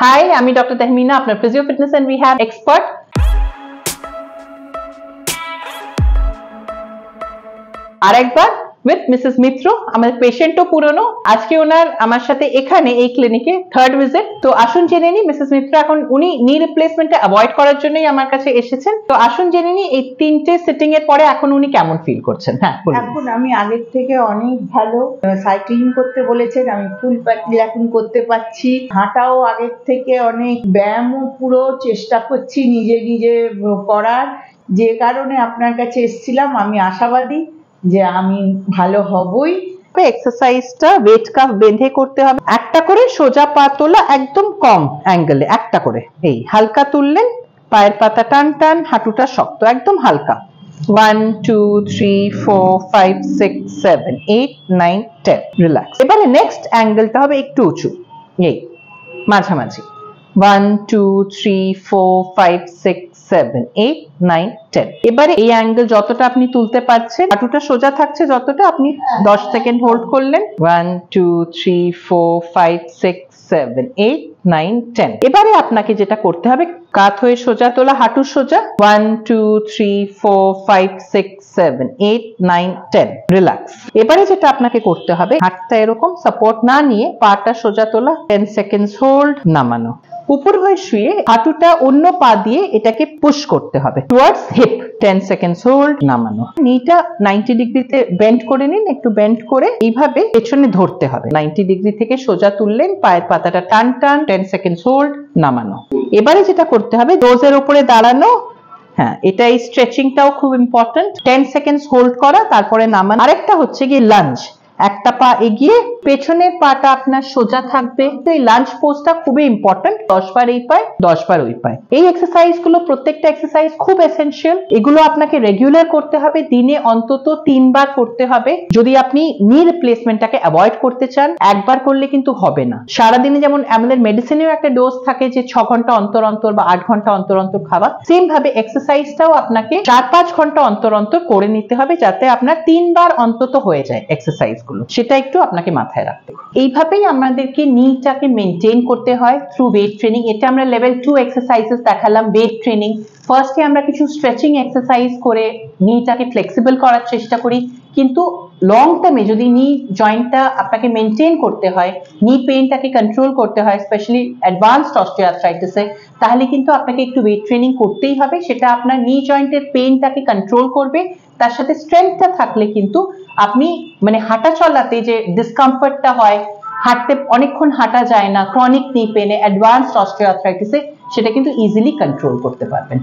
Hi, আমি doctor Tahmina, আপনার physio fitness and rehab expert. আরেকবার উইথ মিসেস মিত্র, আমাদের পেশেন্টও পুরনো। আজকে ওনার আমার সাথে এখানে এই ক্লিনিকে থার্ড ভিজিট। তো আসুন জেনে নিই মিসেস মিত্র এখন উনি নি রিপ্লেসমেন্টটা অ্যাভয়েড করার জন্যই আমার কাছে এসেছেন। তো আসুন জেনে নিই এই 3টে সিটিং এর পরে এখন উনি কেমন ফিল করছেন। হ্যাঁ, এখন আমি আগের থেকে অনেক ভালো। সাইক্লিং করতে বলেছেন, আমি ফুল প্যাডেল এখন করতে পারছি। হাঁটাও আগের থেকে অনেক, ব্যায়ামও পুরো চেষ্টা করছি নিজে নিজে করার, যে কারণে আপনার কাছে এসেছিলাম। আমি আশাবাদী যে আমি ভালো হবই। এক্সারসাইজটা ওয়েট কাফ বেঁধে করতে হবে। একটা করে সোজা পা তোলা, একদম কম অ্যাঙ্গেলে একটা করে। এই হালকা তুললেন, পায়ের পাতা টান টান, হাঁটুটা শক্ত, একদম হালকা। 1 2 3 4 5 6 7 8 9 10 রিল্যাক্স। এবারে নেক্সট অ্যাঙ্গেলটা হবে একটু উঁচু, এই মাঝামাঝি। 1 2 3 4 5 6 7 8 9 10। এবারে এই অ্যাঙ্গেল যতটা আপনি তুলতে পারছেন, হাঁটুটা সোজা থাকছে যতটা, আপনি 10 সেকেন্ড হোল্ড করলেন। 1 2 3 4 5 6 7 8 9 10। এবারে আপনাকে যেটা করতে হবে, কাত হয়ে সোজা তোলা, হাঁটু সোজা। 1 2 3 4 5 6 7 8 9 10 রিল্যাক্স। এবারে যেটা আপনাকে করতে হবে, হাতটা এরকম সাপোর্ট না নিয়ে পাটা সোজা তোলা, 10 সেকেন্ডস হোল্ড, নামানো। উপর হয়ে শুয়ে হাঁটুটা অন্য পা দিয়ে এটাকে পুশ করতে হবে টুয়ার্ডস হিপ, 10 সেকেন্ডস হোল্ড, নামানো। নিটা 90 ডিগ্রিতে বেন্ড করে নিন, একটু বেন্ড করে এইভাবে পেছনে ধরতে হবে। 90 ডিগ্রি থেকে সোজা তুললেন, পায়ের পাতাটা টান টান, 10 সেকেন্ডস হোল্ড, নামানো। এবারে যেটা করতে হবে, ডোজের উপরে দাঁড়ানো। হ্যাঁ, এটা এই স্ট্রেচিংটাও খুব ইম্পর্টেন্ট। 10 সেকেন্ডস হোল্ড করা, তারপরে নামানো। আরেকটা হচ্ছে গিয়ে লাঞ্জ, একটা পা এগিয়ে, পেছনের পাটা আপনার সোজা থাকবে। তো এই লাঞ্জ পোজটা খুবই ইম্পর্টেন্ট। 10 বার এই পায়, 10 বার ওই পায়। এই এক্সারসাইজ গুলো, প্রত্যেকটা এক্সারসাইজ খুব এসেনশিয়াল। এগুলো আপনাকে রেগুলার করতে হবে, দিনে অন্তত 3 বার করতে হবে। যদি আপনি নি রিপ্লেসমেন্টটাকে অ্যাভয়েড করতে চান, একবার করলে কিন্তু হবে না। সারাদিনে যেমন আমাদের মেডিসিনেও একটা ডোজ থাকে যে 6 ঘন্টা অন্তর অন্তর বা 8 ঘন্টা অন্তর অন্তর খাওয়া, সেম ভাবে এক্সারসাইজটাও আপনাকে 4-5 ঘন্টা অন্তর অন্তর করে নিতে হবে, যাতে আপনার 3 বার অন্তত হয়ে যায় এক্সারসাইজ গুলো। সেটা একটু আপনাকে মাথায় রাখতে হবে। এইভাবেই আমাদেরকে নিটাকে মেনটেন করতে হয় থ্রু ওয়েট ট্রেনিং। এটা আমরা লেভেল 2 এক্সারসাইজেস দেখালাম, ওয়েট ট্রেনিং। ফার্স্টে আমরা কিছু স্ট্রেচিং এক্সারসাইজ করে নিটাকে ফ্লেক্সিবল করার চেষ্টা করি, কিন্তু লং টার্মে যদি নি জয়েন্টটা আপনাকে মেনটেন করতে হয়, নি পেইনটাকে কন্ট্রোল করতে হয়, স্পেশালি অ্যাডভান্সড অস্টিওআর্থ্রাইটিসে, তাহলে কিন্তু আপনাকে একটু ওয়েট ট্রেনিং করতেই হবে। সেটা আপনার নি জয়েন্টের পেইনটাকে কন্ট্রোল করবে, তার সাথে স্ট্রেংথটা থাকলে কিন্তু আপনি মানে হাঁটা চলাতে যে ডিসকমফর্টটা হয়, হাঁটতে অনেকক্ষণ হাঁটা যায় না, ক্রনিক নি পেনে, অ্যাডভান্সড অস্টিওআর্থ্রাইটিসে, সেটা কিন্তু ইজিলি কন্ট্রোল করতে পারবেন।